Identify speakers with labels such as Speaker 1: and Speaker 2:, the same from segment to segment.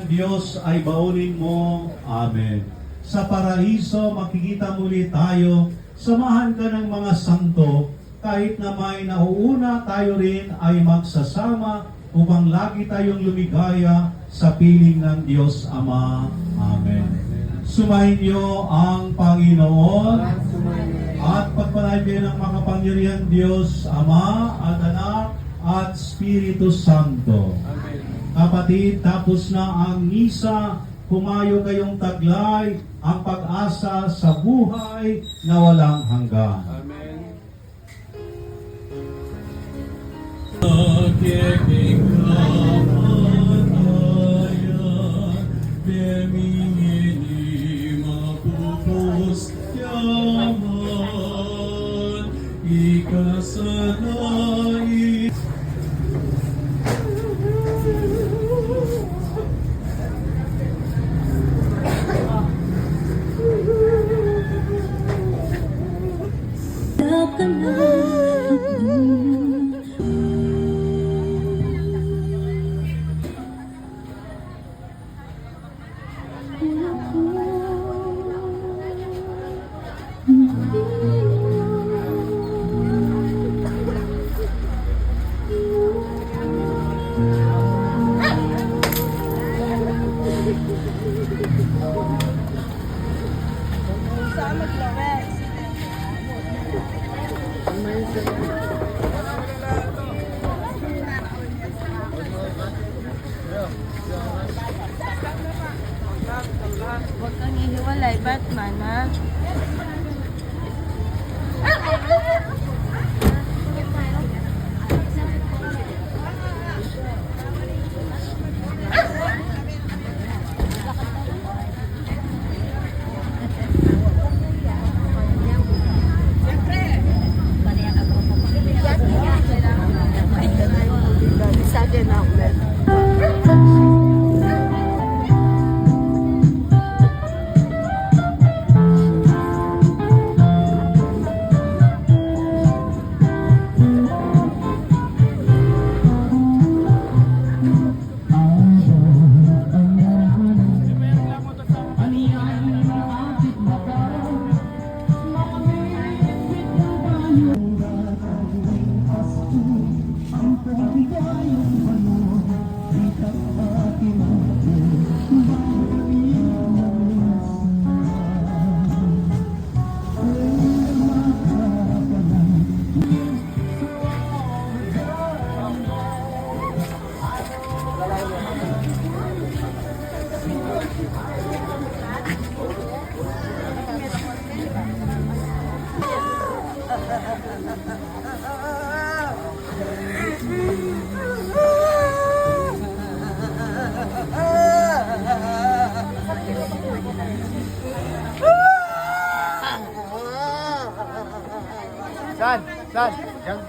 Speaker 1: ng Diyos ay baunin mo. Amen. Sa paraiso, makikita muli tayo. Samahan ka ng mga santo, kahit na may nauuna, tayo rin ay magsasama upang lagi tayong lumigaya sa piling ng Diyos Ama. Amen. Sumayin niyo ang Panginoon at pagpalain kayo ng makapangyarihan Diyos Ama at Anak at Espiritu Santo.
Speaker 2: Amen.
Speaker 1: Kapatid, tapos na ang misa, humayo kayong taglay ang pag-asa sa buhay na walang hanggan.
Speaker 2: Amen.
Speaker 1: Ikasanay
Speaker 3: Huwag kang hihiwalay, Batman, ha?
Speaker 2: San? San? Yan.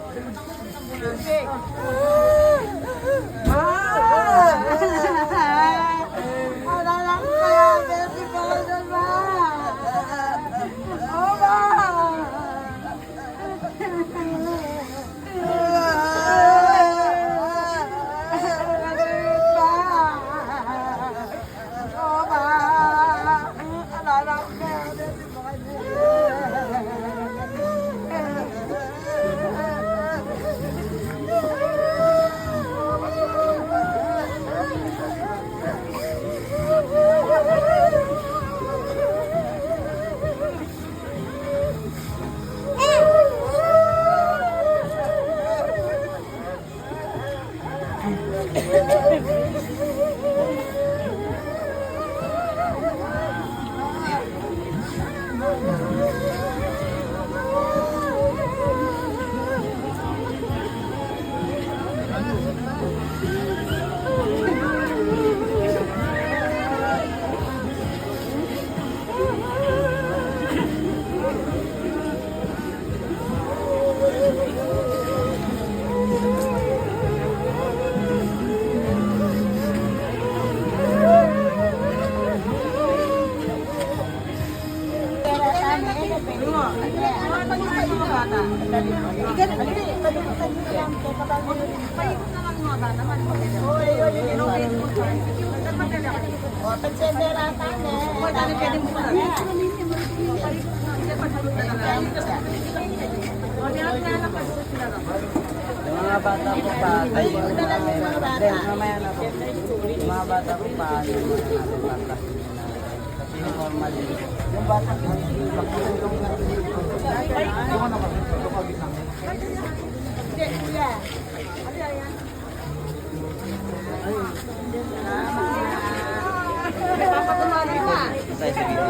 Speaker 4: Yung mga bata po pa, ay, mamaya na po. Yung mga bata po pa, ay, natin bata. Kasi normal yun. Yung bata po, makikitong natin dito. Yung ano ba? Say, sige.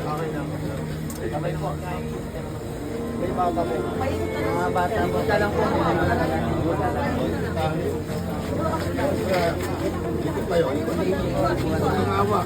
Speaker 4: Okay na po. Sabay po. May bata po. Mga bata po. Talang po.
Speaker 2: Dito pa yun. Ang awa.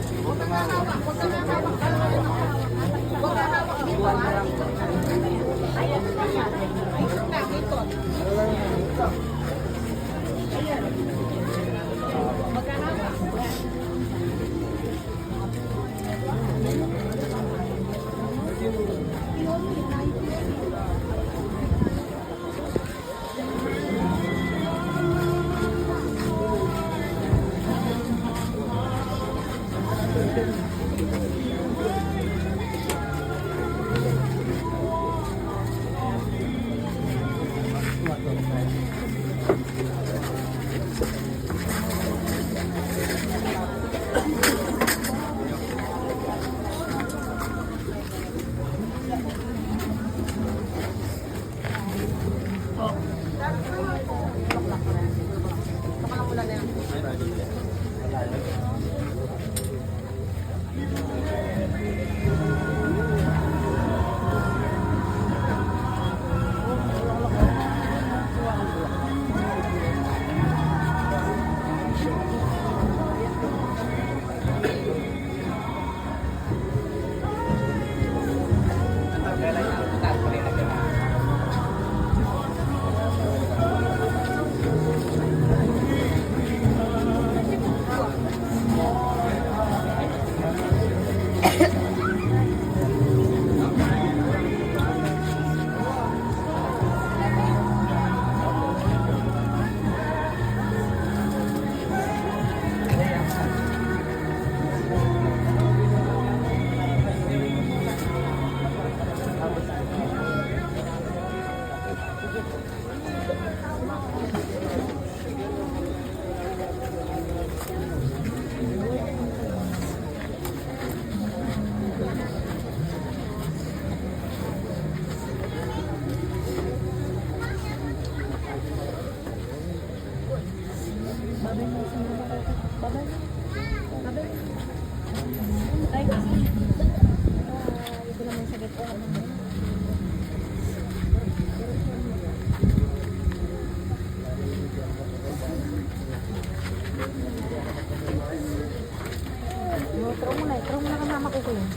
Speaker 5: Tro mo na ka mama ko ko yun.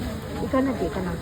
Speaker 5: Ikaw na, di ka na.